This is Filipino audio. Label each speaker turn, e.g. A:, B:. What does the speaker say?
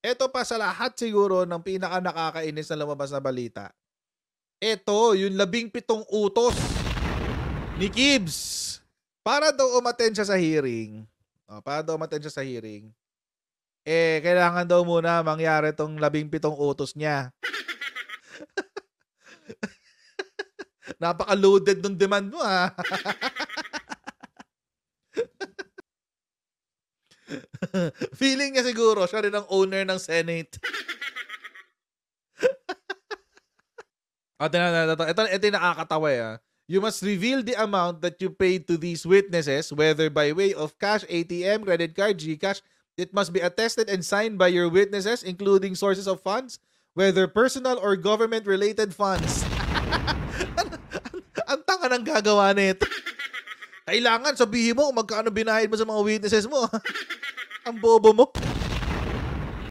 A: Eto pa sa lahat siguro ng pinaka nakakainis na lumabas na balita. Eto, yung 17 utos ni Kibs. Para daw umattend siya sa hearing, para daw umattend siya sa hearing, kailangan daw muna mangyari 'tong 17 utos niya. Napaka-loaded nung demand mo, Feeling niya siguro siya rin ang owner ng Senate. Ito yung nakakatawa, You must reveal the amount that you paid to these witnesses, whether by way of cash, ATM, credit card, GCash. It must be attested and signed by your witnesses, including sources of funds, whether personal or government-related funds. Ang tanga ng gagawa nito. Kailangan sabihin mo kung magkano binayad mo sa mga witnesses mo. Ang bobo mo.